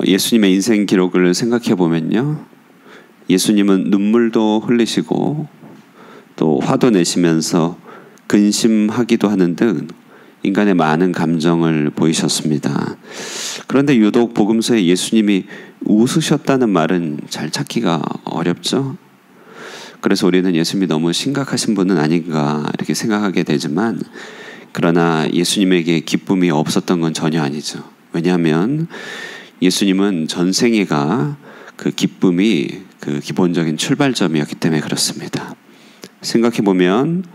예수님의 인생 기록을 생각해 보면요, 예수님은 눈물도 흘리시고 또 화도 내시면서 근심하기도 하는 등 인간의 많은 감정을 보이셨습니다. 그런데 유독 복음서에 예수님이 웃으셨다는 말은 잘 찾기가 어렵죠. 그래서 우리는 예수님이 너무 심각하신 분은 아닌가 이렇게 생각하게 되지만, 그러나 예수님에게 기쁨이 없었던 건 전혀 아니죠. 왜냐하면 예수님은 전생애가 그 기쁨이 그 기본적인 출발점이었기 때문에 그렇습니다. 생각해보면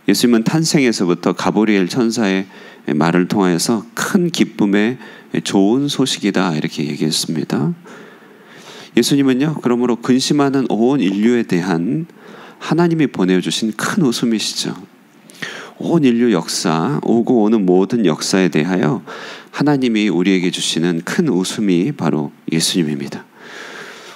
예수님은 탄생에서부터 가브리엘 천사의 말을 통하여서 큰 기쁨의 좋은 소식이다 이렇게 얘기했습니다. 예수님은요, 그러므로 근심하는 온 인류에 대한 하나님이 보내주신 큰 웃음이시죠. 온 인류 역사, 오고 오는 모든 역사에 대하여 하나님이 우리에게 주시는 큰 웃음이 바로 예수님입니다.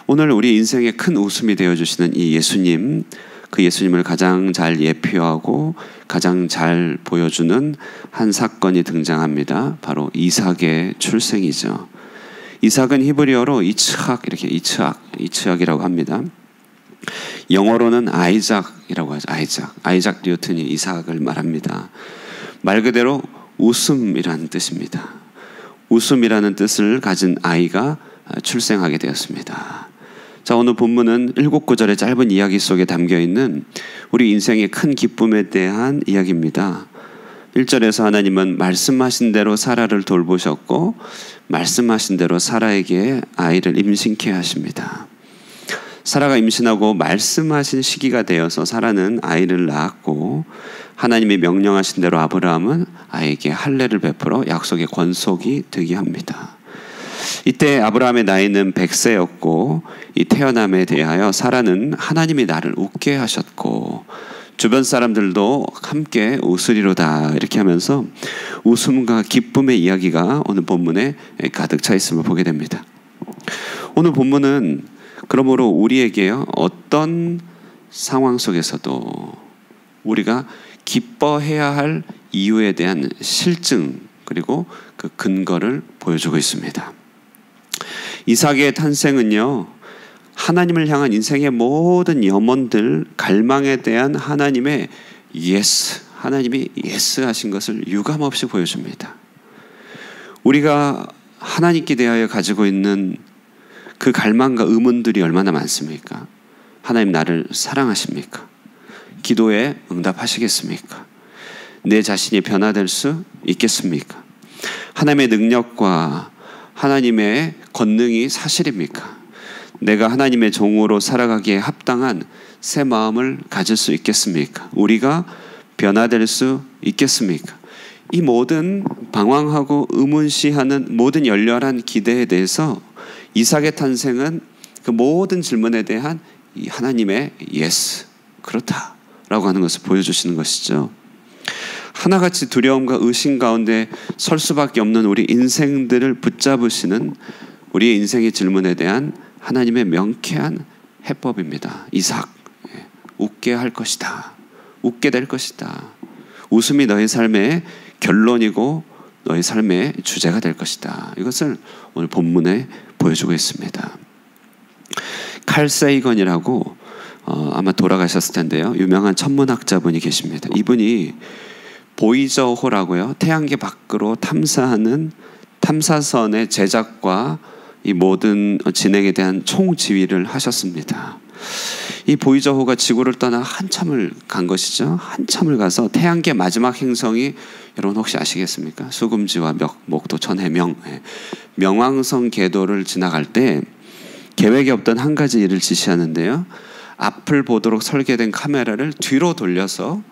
오늘 우리 인생의 큰 웃음이 되어주시는 이 예수님, 그 예수님을 가장 잘 예표하고 가장 잘 보여주는 한 사건이 등장합니다. 바로 이삭의 출생이죠. 이삭은 히브리어로 이츠학이라고 합니다. 영어로는 아이작이라고 하죠. 아이작 뉴턴이 이삭을 말합니다. 말 그대로 웃음이라는 뜻입니다. 웃음이라는 뜻을 가진 아이가 출생하게 되었습니다. 자, 오늘 본문은 7구절의 짧은 이야기 속에 담겨있는 우리 인생의 큰 기쁨에 대한 이야기입니다. 1절에서 하나님은 말씀하신 대로 사라를 돌보셨고 말씀하신 대로 사라에게 아이를 임신케 하십니다. 사라가 임신하고 말씀하신 시기가 되어서 사라는 아이를 낳았고, 하나님이 명령하신 대로 아브라함은 아이에게 할례를 베풀어 약속의 권속이 되게 합니다. 이때 아브라함의 나이는 100세였고 이 태어남에 대하여 사라는 하나님이 나를 웃게 하셨고 주변 사람들도 함께 웃으리로다 이렇게 하면서 웃음과 기쁨의 이야기가 오늘 본문에 가득 차 있음을 보게 됩니다. 오늘 본문은 그러므로 우리에게요, 어떤 상황 속에서도 우리가 기뻐해야 할 이유에 대한 실증 그리고 그 근거를 보여주고 있습니다. 이삭의 탄생은요, 하나님을 향한 인생의 모든 염원들, 갈망에 대한 하나님의 하나님이 예스 하신 것을 유감없이 보여줍니다. 우리가 하나님께 대하여 가지고 있는 그 갈망과 의문들이 얼마나 많습니까? 하나님 나를 사랑하십니까? 기도에 응답하시겠습니까? 내 자신이 변화될 수 있겠습니까? 하나님의 능력과 하나님의 권능이 사실입니까? 내가 하나님의 종으로 살아가기에 합당한 새 마음을 가질 수 있겠습니까? 우리가 변화될 수 있겠습니까? 이 모든 방황하고 의문시하는 모든 열렬한 기대에 대해서 이삭의 탄생은 그 모든 질문에 대한 이 하나님의 예스, 그렇다라고 하는 것을 보여주시는 것이죠. 하나같이 두려움과 의심 가운데 설 수밖에 없는 우리 인생들을 붙잡으시는 우리의 인생의 질문에 대한 하나님의 명쾌한 해법입니다. 이삭, 웃게 할 것이다. 웃게 될 것이다. 웃음이 너의 삶의 결론이고 너의 삶의 주제가 될 것이다. 이것을 오늘 본문에 보여주고 있습니다. 칼 세이건이라고 아마 돌아가셨을 텐데요, 유명한 천문학자분이 계십니다. 이분이 보이저호라고요, 태양계 밖으로 탐사하는 탐사선의 제작과 이 모든 진행에 대한 총지휘를 하셨습니다. 이 보이저호가 지구를 떠나 한참을 간 것이죠. 한참을 가서 태양계 마지막 행성이, 여러분 혹시 아시겠습니까? 수금지와 목도 천해명, 명왕성 궤도를 지나갈 때 계획이 없던 한 가지 일을 지시하는데요, 앞을 보도록 설계된 카메라를 뒤로 돌려서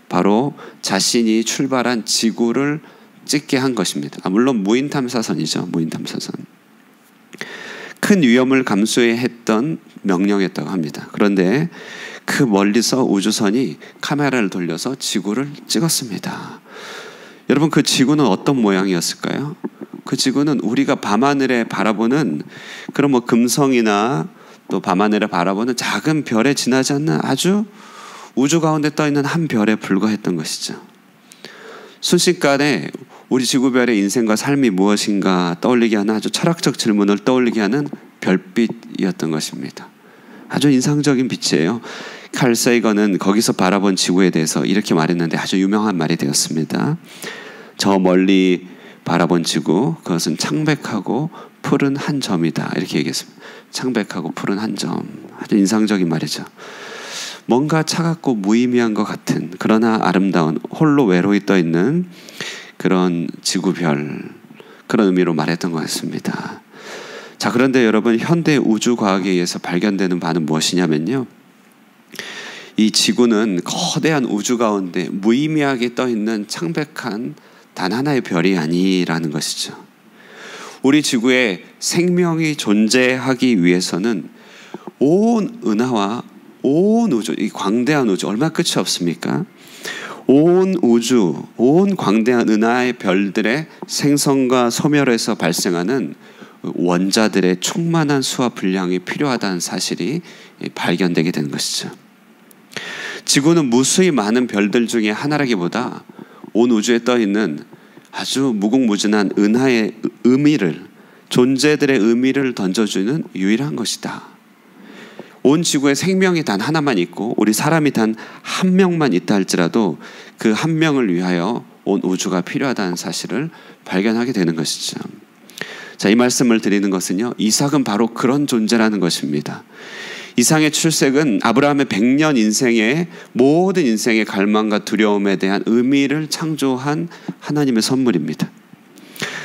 바로 자신이 출발한 지구를 찍게 한 것입니다. 물론 무인 탐사선이죠. 무인 탐사선. 큰 위험을 감수해야 했던 명령이었다고 합니다. 그런데 그 멀리서 우주선이 카메라를 돌려서 지구를 찍었습니다. 여러분, 그 지구는 어떤 모양이었을까요? 그 지구는 우리가 밤하늘에 바라보는 그런 금성이나 또 밤하늘에 바라보는 작은 별에 지나지 않는 아주 우주 가운데 떠있는 한 별에 불과했던 것이죠. 순식간에 우리 지구별의 인생과 삶이 무엇인가 떠올리게 하는 아주 철학적 질문을 떠올리게 하는 별빛이었던 것입니다. 아주 인상적인 빛이에요. 칼 세이건은 거기서 바라본 지구에 대해서 이렇게 말했는데 아주 유명한 말이 되었습니다. 저 멀리 바라본 지구, 그것은 창백하고 푸른 한 점이다. 이렇게 얘기했습니다. 창백하고 푸른 한 점. 아주 인상적인 말이죠. 뭔가 차갑고 무의미한 것 같은, 그러나 아름다운, 홀로 외로이 떠있는 그런 지구별, 그런 의미로 말했던 것 같습니다. 자, 그런데 여러분, 현대 우주과학에 의해서 발견되는 바는 무엇이냐면요, 이 지구는 거대한 우주 가운데 무의미하게 떠있는 창백한 단 하나의 별이 아니라는 것이죠. 우리 지구에 생명이 존재하기 위해서는 온 은하와 온 우주, 이 광대한 우주, 얼마나 끝이 없습니까? 온 우주, 온 광대한 은하의 별들의 생성과 소멸에서 발생하는 원자들의 충만한 수와 분량이 필요하다는 사실이 발견되게 되는 것이죠. 지구는 무수히 많은 별들 중에 하나라기보다 온 우주에 떠있는 아주 무궁무진한 은하의 의미를, 존재들의 의미를 던져주는 유일한 것이다. 온 지구에 생명이 단 하나만 있고 우리 사람이 단 한 명만 있다 할지라도 그 한 명을 위하여 온 우주가 필요하다는 사실을 발견하게 되는 것이죠. 자, 이 말씀을 드리는 것은요, 이삭은 바로 그런 존재라는 것입니다. 이삭의 출생은 아브라함의 100년 인생의 모든 인생의 갈망과 두려움에 대한 의미를 창조한 하나님의 선물입니다.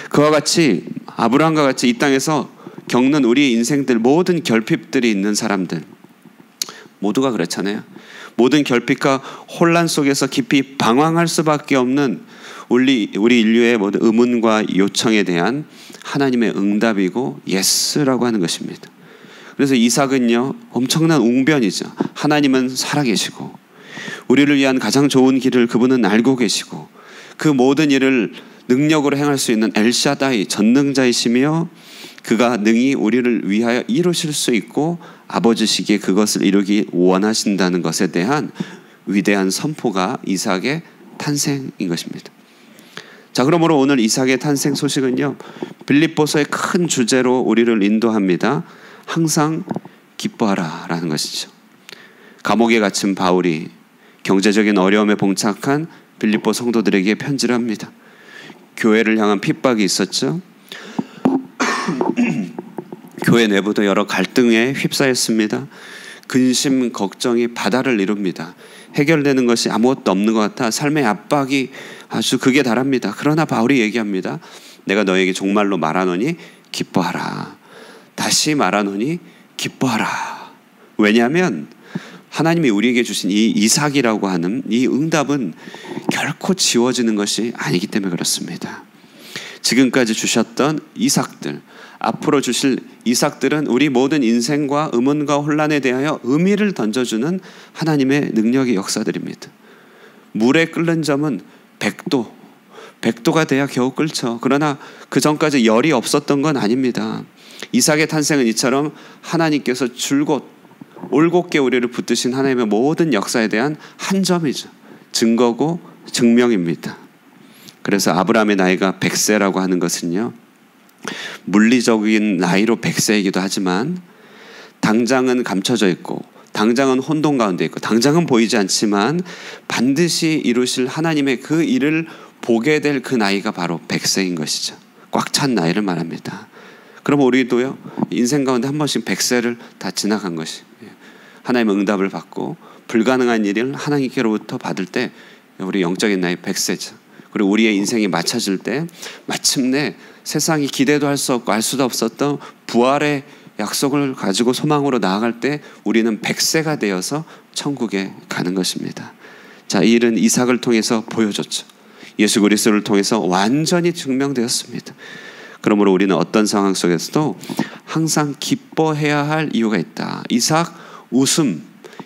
그와 같이 아브라함과 같이 이 땅에서 겪는 우리 인생들 모든 결핍들이 있는 사람들 모두가 그렇잖아요. 모든 결핍과 혼란 속에서 깊이 방황할 수밖에 없는 우리 인류의 모든 의문과 요청에 대한 하나님의 응답이고 예스라고 하는 것입니다. 그래서 이삭은요, 엄청난 웅변이죠. 하나님은 살아계시고 우리를 위한 가장 좋은 길을 그분은 알고 계시고 그 모든 일을 능력으로 행할 수 있는 엘샤다이 전능자이시며 그가 능히 우리를 위하여 이루실 수 있고 아버지시기에 그것을 이루기 원하신다는 것에 대한 위대한 선포가 이삭의 탄생인 것입니다. 자, 그러므로 오늘 이삭의 탄생 소식은요, 빌립보서의 큰 주제로 우리를 인도합니다. 항상 기뻐하라 라는 것이죠. 감옥에 갇힌 바울이 경제적인 어려움에 봉착한 빌립보 성도들에게 편지를 합니다. 교회를 향한 핍박이 있었죠. 교회 내부도 여러 갈등에 휩싸였습니다. 근심, 걱정이 바다를 이룹니다. 해결되는 것이 아무것도 없는 것 같아 삶의 압박이 아주 극에 달합니다. 그러나 바울이 얘기합니다. 내가 너에게 정말로 말하노니 기뻐하라. 다시 말하노니 기뻐하라. 왜냐하면 하나님이 우리에게 주신 이 이삭이라고 하는 이 응답은 결코 지워지는 것이 아니기 때문에 그렇습니다. 지금까지 주셨던 이삭들, 앞으로 주실 이삭들은 우리 모든 인생과 의문과 혼란에 대하여 의미를 던져주는 하나님의 능력의 역사들입니다. 물에 끓는 점은 100도가 돼야 겨우 끓죠. 그러나 그 전까지 열이 없었던 건 아닙니다. 이삭의 탄생은 이처럼 하나님께서 줄곧 올곧게 우리를 붙드신 하나님의 모든 역사에 대한 한 점이죠. 증거고 증명입니다. 그래서 아브라함의 나이가 100세라고 하는 것은요, 물리적인 나이로 100세이기도 하지만 당장은 감춰져 있고 당장은 혼돈 가운데 있고 당장은 보이지 않지만 반드시 이루실 하나님의 그 일을 보게 될 그 나이가 바로 100세인 것이죠. 꽉 찬 나이를 말합니다. 그럼 우리도요, 인생 가운데 한 번씩 100세를 다 지나간 것이, 하나님의 응답을 받고 불가능한 일을 하나님께로부터 받을 때 우리 영적인 나이 100세죠. 그리고 우리의 인생이 맞춰질 때 마침내 세상이 기대도 할 수 없고 알 수도 없었던 부활의 약속을 가지고 소망으로 나아갈 때 우리는 100세가 되어서 천국에 가는 것입니다. 자, 이 일은 이삭을 통해서 보여줬죠. 예수 그리스도를 통해서 완전히 증명되었습니다. 그러므로 우리는 어떤 상황 속에서도 항상 기뻐해야 할 이유가 있다. 이삭 웃음,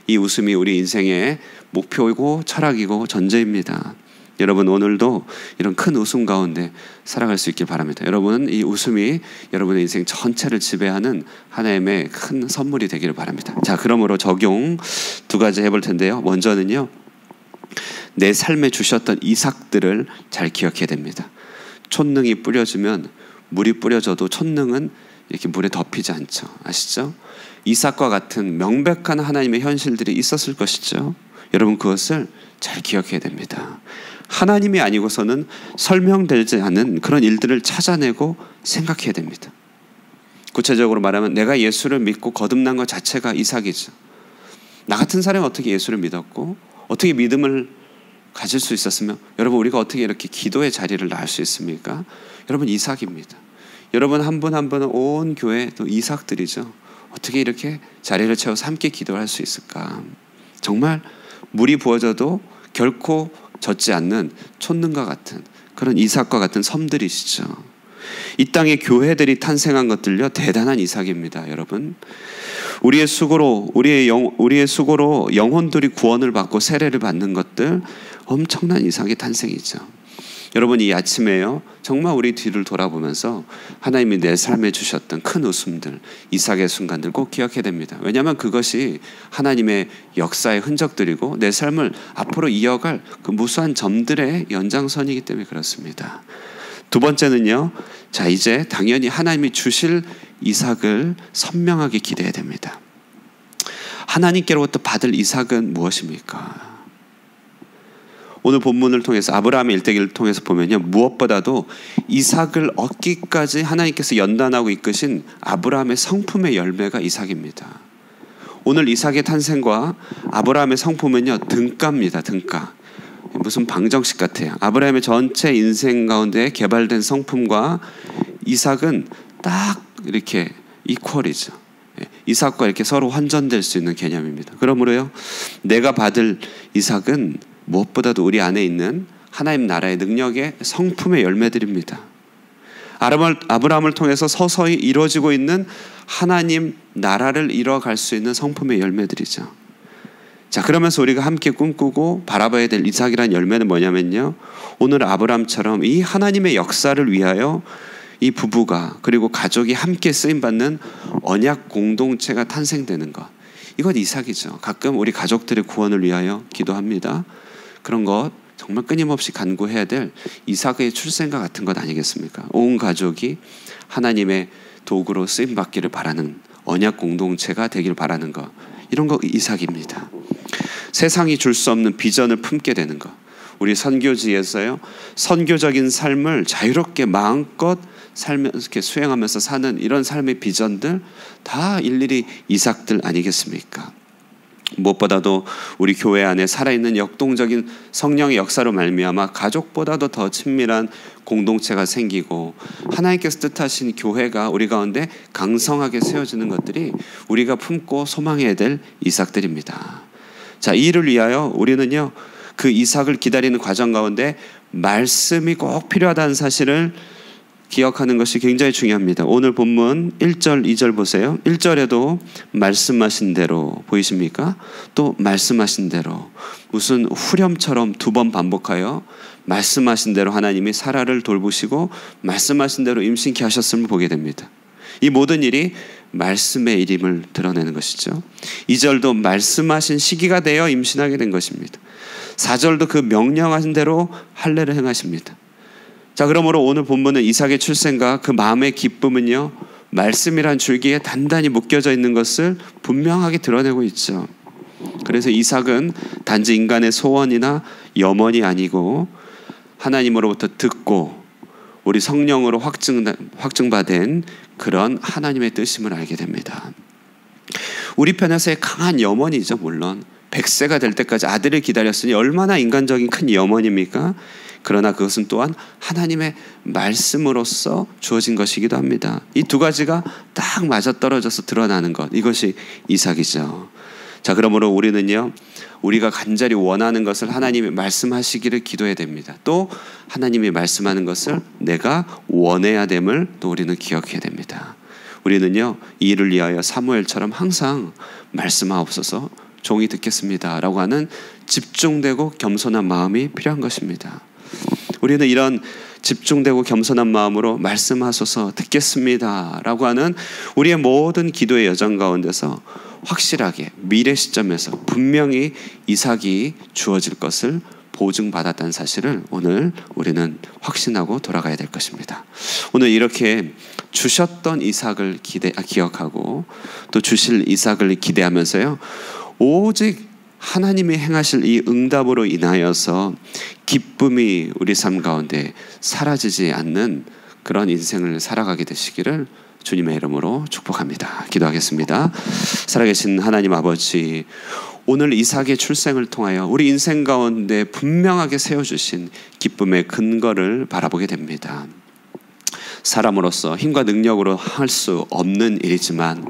이 웃음이 우리 인생의 목표이고 철학이고 전제입니다. 여러분, 오늘도 이런 큰 웃음 가운데 살아갈 수 있길 바랍니다. 여러분은 이 웃음이 여러분의 인생 전체를 지배하는 하나님의 큰 선물이 되기를 바랍니다. 자, 그러므로 적용 두 가지 해볼 텐데요. 먼저는요, 내 삶에 주셨던 이삭들을 잘 기억해야 됩니다. 촛능이 뿌려주면 물이 뿌려져도 촛능은 이렇게 물에 덮이지 않죠. 아시죠? 이삭과 같은 명백한 하나님의 현실들이 있었을 것이죠. 여러분 그것을 잘 기억해야 됩니다. 하나님이 아니고서는 설명되지 않은 그런 일들을 찾아내고 생각해야 됩니다. 구체적으로 말하면 내가 예수를 믿고 거듭난 것 자체가 이삭이죠. 나 같은 사람이 어떻게 예수를 믿었고 어떻게 믿음을 가질 수 있었으며 여러분 우리가 어떻게 이렇게 기도의 자리를 나을 수 있습니까? 여러분 이삭입니다. 여러분 한 분 한 분은 온 교회 또 이삭들이죠. 어떻게 이렇게 자리를 채워서 함께 기도할 수 있을까? 정말 물이 부어져도 결코 젖지 않는 촛능과 같은 그런 이삭과 같은 섬들이시죠. 이 땅에 교회들이 탄생한 것들요 대단한 이삭입니다. 여러분 우리의 수고로 영혼들이 구원을 받고 세례를 받는 것들 엄청난 이삭의 탄생이죠. 여러분 이 아침에요 정말 우리 뒤를 돌아보면서 하나님이 내 삶에 주셨던 큰 웃음들 이삭의 순간들 꼭 기억해야 됩니다. 왜냐하면 그것이 하나님의 역사의 흔적들이고 내 삶을 앞으로 이어갈 그 무수한 점들의 연장선이기 때문에 그렇습니다. 두 번째는요 자 이제 당연히 하나님이 주실 이삭을 선명하게 기대해야 됩니다. 하나님께로부터 받을 이삭은 무엇입니까? 오늘 본문을 통해서 아브라함의 일대기를 통해서 보면요 무엇보다도 이삭을 얻기까지 하나님께서 연단하고 이끄신 아브라함의 성품의 열매가 이삭입니다. 오늘 이삭의 탄생과 아브라함의 성품은요 등가입니다. 등가. 무슨 방정식 같아요. 아브라함의 전체 인생 가운데 개발된 성품과 이삭은 딱 이렇게 이퀄이죠. 이삭과 이렇게 서로 환전될 수 있는 개념입니다. 그러므로요 내가 받을 이삭은 무엇보다도 우리 안에 있는 하나님 나라의 능력의 성품의 열매들입니다. 아브라함을 통해서 서서히 이루어지고 있는 하나님 나라를 이뤄갈 수 있는 성품의 열매들이죠. 자 그러면서 우리가 함께 꿈꾸고 바라봐야 될 이삭이라는 열매는 뭐냐면요 오늘 아브라함처럼 이 하나님의 역사를 위하여 이 부부가 그리고 가족이 함께 쓰임받는 언약 공동체가 탄생되는 것 이것 이삭이죠. 가끔 우리 가족들의 구원을 위하여 기도합니다. 그런 것 정말 끊임없이 간구해야 될 이삭의 출생과 같은 것 아니겠습니까? 온 가족이 하나님의 도구로 쓰임받기를 바라는 언약 공동체가 되기를 바라는 것 이런 거 이삭입니다. 세상이 줄 수 없는 비전을 품게 되는 것 우리 선교지에서요 선교적인 삶을 자유롭게 마음껏 살면서 이렇게 수행하면서 사는 이런 삶의 비전들 다 일일이 이삭들 아니겠습니까? 무엇보다도 우리 교회 안에 살아있는 역동적인 성령의 역사로 말미암아 가족보다도 더 친밀한 공동체가 생기고 하나님께서 뜻하신 교회가 우리 가운데 강성하게 세워지는 것들이 우리가 품고 소망해야 될 이삭들입니다. 자, 이 일을 위하여 우리는요 그 이삭을 기다리는 과정 가운데 말씀이 꼭 필요하다는 사실을 기억하는 것이 굉장히 중요합니다. 오늘 본문 1절 2절 보세요. 1절에도 말씀하신 대로 보이십니까? 또 말씀하신 대로 무슨 후렴처럼 두 번 반복하여 말씀하신 대로 하나님이 사라를 돌보시고 말씀하신 대로 임신케 하셨음을 보게 됩니다. 이 모든 일이 말씀의 일임을 드러내는 것이죠. 2절도 말씀하신 시기가 되어 임신하게 된 것입니다. 4절도 그 명령하신 대로 할례를 행하십니다. 자, 그러므로 오늘 본문은 이삭의 출생과 그 마음의 기쁨은요 말씀이란 줄기에 단단히 묶여져 있는 것을 분명하게 드러내고 있죠. 그래서 이삭은 단지 인간의 소원이나 염원이 아니고 하나님으로부터 듣고 우리 성령으로 확증받은 그런 하나님의 뜻임을 알게 됩니다. 우리 편에서의 강한 염원이죠. 물론 100세가 될 때까지 아들을 기다렸으니 얼마나 인간적인 큰 염원입니까? 그러나 그것은 또한 하나님의 말씀으로서 주어진 것이기도 합니다. 이 두 가지가 딱 맞아떨어져서 드러나는 것, 이것이 이삭이죠. 자, 그러므로 우리는요 우리가 간절히 원하는 것을 하나님이 말씀하시기를 기도해야 됩니다. 또 하나님이 말씀하는 것을 내가 원해야 됨을 또 우리는 기억해야 됩니다. 우리는요 이 일을 위하여 사무엘처럼 항상 말씀하옵소서 종이 듣겠습니다 라고 하는 집중되고 겸손한 마음이 필요한 것입니다. 우리는 이런 집중되고 겸손한 마음으로 말씀하소서 듣겠습니다 라고 하는 우리의 모든 기도의 여정 가운데서 확실하게 미래 시점에서 분명히 이삭이 주어질 것을 보증받았다는 사실을 오늘 우리는 확신하고 돌아가야 될 것입니다. 오늘 이렇게 주셨던 이삭을 기억하고 또 주실 이삭을 기대하면서요, 오직 하나님이 행하실 이 응답으로 인하여서 기쁨이 우리 삶 가운데 사라지지 않는 그런 인생을 살아가게 되시기를 주님의 이름으로 축복합니다. 기도하겠습니다. 살아계신 하나님 아버지, 오늘 이삭의 출생을 통하여 우리 인생 가운데 분명하게 세워주신 기쁨의 근거를 바라보게 됩니다. 사람으로서 힘과 능력으로 할 수 없는 일이지만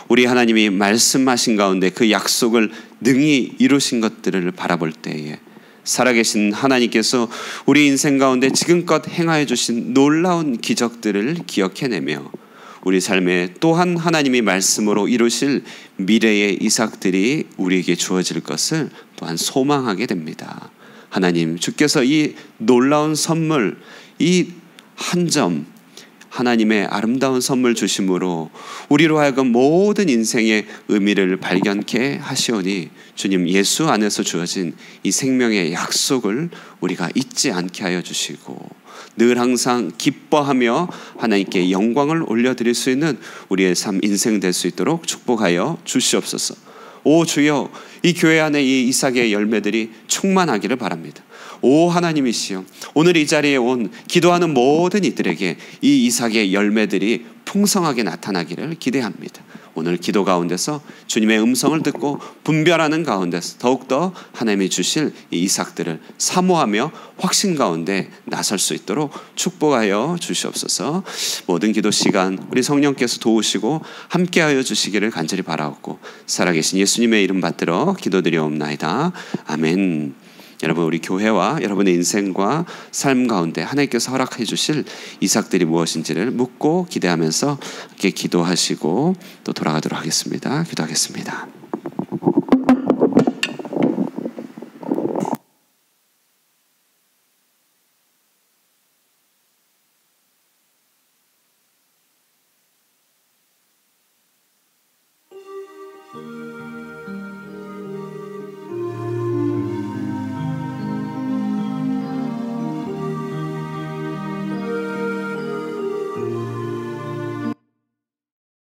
우리 하나님이 말씀하신 가운데 그 약속을 능히 이루신 것들을 바라볼 때에 살아계신 하나님께서 우리 인생 가운데 지금껏 행하여 주신 놀라운 기적들을 기억해내며 우리 삶에 또한 하나님이 말씀으로 이루실 미래의 이삭들이 우리에게 주어질 것을 또한 소망하게 됩니다. 하나님, 주께서 이 놀라운 선물, 이 한 점, 하나님의 아름다운 선물 주심으로 우리로 하여금 모든 인생의 의미를 발견케 하시오니 주님, 예수 안에서 주어진 이 생명의 약속을 우리가 잊지 않게 하여 주시고 늘 항상 기뻐하며 하나님께 영광을 올려드릴 수 있는 우리의 삶 인생 될 수 있도록 축복하여 주시옵소서. 오 주여, 이 교회 안에 이 이삭의 열매들이 충만하기를 바랍니다. 오 하나님이시여, 오늘 이 자리에 온 기도하는 모든 이들에게 이 이삭의 열매들이 풍성하게 나타나기를 기대합니다. 오늘 기도 가운데서 주님의 음성을 듣고 분별하는 가운데서 더욱더 하나님이 주실 이 이삭들을 사모하며 확신 가운데 나설 수 있도록 축복하여 주시옵소서. 모든 기도 시간 우리 성령께서 도우시고 함께하여 주시기를 간절히 바라옵고 살아계신 예수님의 이름 받들어 기도드리옵나이다. 아멘. 여러분, 우리 교회와 여러분의 인생과 삶 가운데 하나님께서 허락해 주실 이삭들이 무엇인지를 묻고 기대하면서 함께 기도하시고 또 돌아가도록 하겠습니다. 기도하겠습니다.